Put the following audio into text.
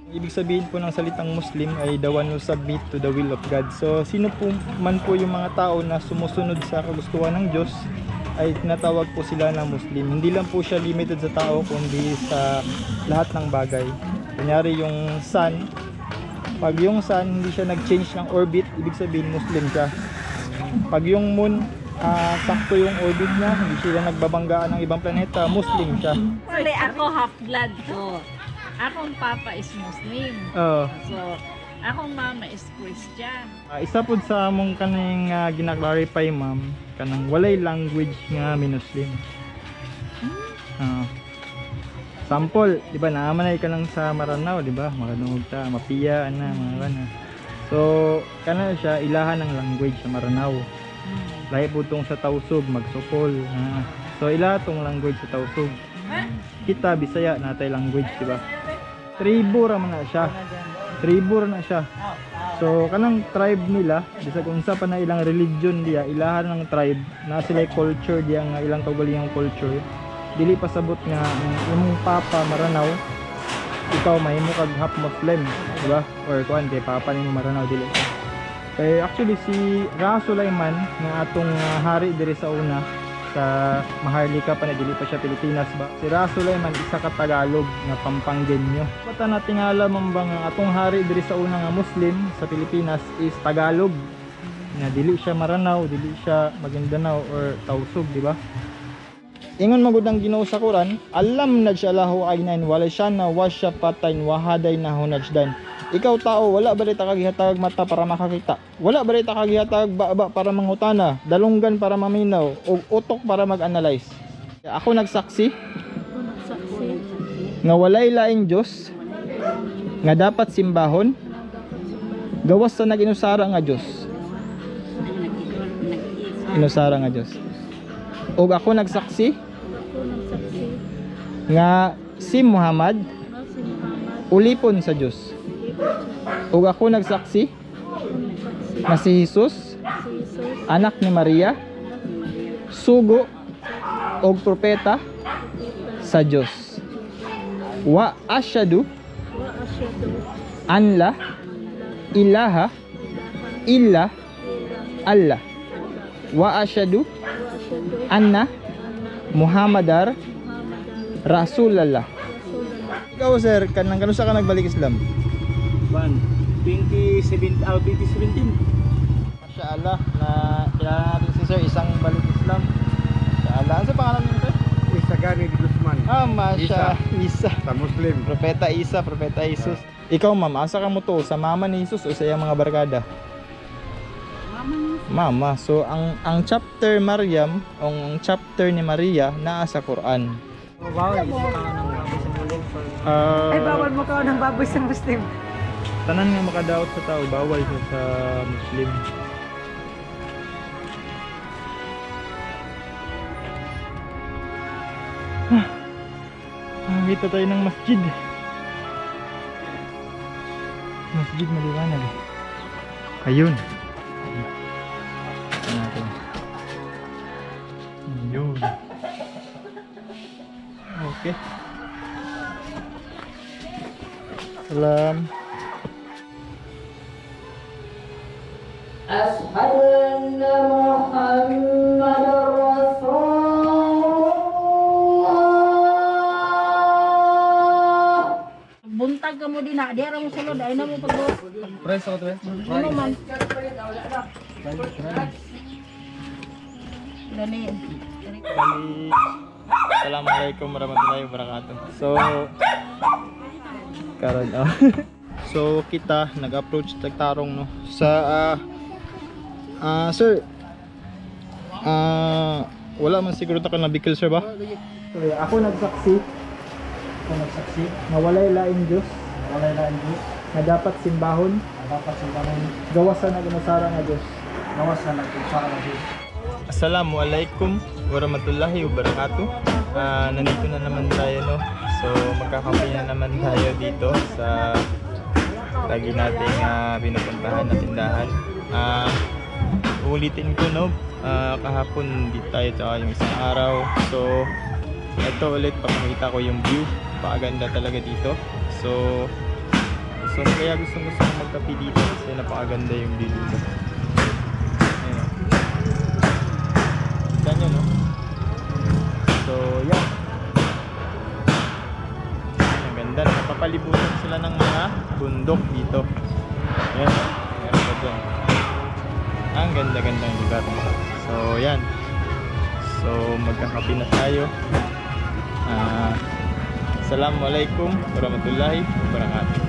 Ibig sabihin po ng salitang Muslim ay the one who submit to the will of God. So sino po man po yung mga tao na sumusunod sa kagustuhan ng Diyos ay tinatawag po sila na Muslim. Hindi lang po siya limited sa tao kundi sa lahat ng bagay. Kunyari yung sun, pag yung sun hindi siya nag-change ng orbit, ibig sabihin Muslim siya. Pag yung moon, sakto yung orbit niya, hindi sila nagbabanggaan ng ibang planeta, Muslim siya. Kasi ako half-blood ko. Akong papa is Muslim. So, akong mama is Christian. Isa po sa among kanang gina-clarify ma'am, kanang walay language nga Muslim. Sample, di ba naamanay ka lang sa Maranao, di ba? Maranao ta, Mapia, mga ano. So, kana siya ilahan ng language sa Maranao. Lahi po tong sa Tausug, Magsukol. So, ilaha tong language sa Tausug. Kita Bisaya natay language, di ba? Tribo raman na siya. Tribo na siya. So kanang tribe nila, bisag unsa pa na ilang religion diya, ilahan ng tribe na sila culture diya nga ilang kaugalingong culture. Dili pasabot nga imong papa Maranao, ikaw mahimo kag half Muslim, di ba? Or kuan kay papa nimo Maranao dili. Kay actually si Ra Sulaiman nga atong hari diri sa una sa Maharlika pa na dili pa siya Pilipinas ba. Si Ra Sulaiman isa ka Tagalog nga Pampanggenyo. Pata natingala man ba nga atong hari diri sa una nga Muslim sa Pilipinas is Tagalog. Na dili siya Maranao, dili siya Maguindanao or Tausug, di ba? Ingon magud ang Ginoo sa Quran, alam na siya lahu aynan wala siya na wasya patain wahaday na hunajdan. Ikaw tao, wala ba dita kagihatag mata para makakita? Wala ba dita kagihatag baba para mangutana, dalunggan para maminaw, o utok para mag-analyze? Ako nagsaksi nga walay laing Diyos nga dapat simbahon gawas sa nag-inusara nga Diyos. Inusara nga Diyos. O ako nagsaksi nga si Muhammad ulipon sa Diyos. Ug ako nagsaksi na si Jesus anak ni Maria sugo og propeta sa Dios. Wa asyhadu an la ilaha illa Allah. Wa asyhadu anna Muhammadar Rasulullah. Ikaw sir, kanang kanusa ka nagbalik Islam? 2017. Masyaallah na kilala natin si sir, isang balik Islam. Masyaallah. Ano sa pangalan niyo sir? Isa Gani di Guzman. Isa. Sa Muslim. Propeta Isa, Propeta Jesus. Ikaw ma'am, asa ka mo to? Sa mama ni Jesus o sa iyang mga barkada? Mama. So ang chapter Maryam, ang chapter ni Maria naa sa Quran. Ay, bawal mo ka ng baboy sa Muslim. Tanan nga makadaot sa tao, bawal siya sa Muslim. Nakita tayo ng masjid. Masjid maliwanag. Ayun. Natin. Ayun. Okay. Salam. Ashhadu anna Muhammadar Rasulullah. Buntag ka mo din na, di ara mo sulod, ay na mo pagbuot. Press ako to. Ano man? Dani. Assalamualaikum warahmatullahi wabarakatuh. So karon so kita nag-approach tagtarong no sa sir wala man siguro ta ka na bikil sir ba? So ako nagsaksi na walay laing Diyos na dapat simbahon gawas sa nag-inusara nga Diyos. Assalamualaikum warahmatullahi wabarakatuh. Nandito na naman tayo no. So magkakampi na naman tayo dito sa lagi nating pinupuntahan na tindahan. Ulitin ko no, kahapon dito tayo tsaka yung isang araw. So ito ulit, pakikita ko yung view. Pakaganda talaga dito. So So kaya gusto magkape dito kasi napakaganda yung view dito. Ayan. Saan yun, no? So yan. Ang ganda. Napapalibutan sila ng mga bundok dito. Ayan. Meron pa dyan. Ang ganda-gandang lugar. So yan. So magkakape na tayo. Assalamualaikum warahmatullahi wabarakatuh.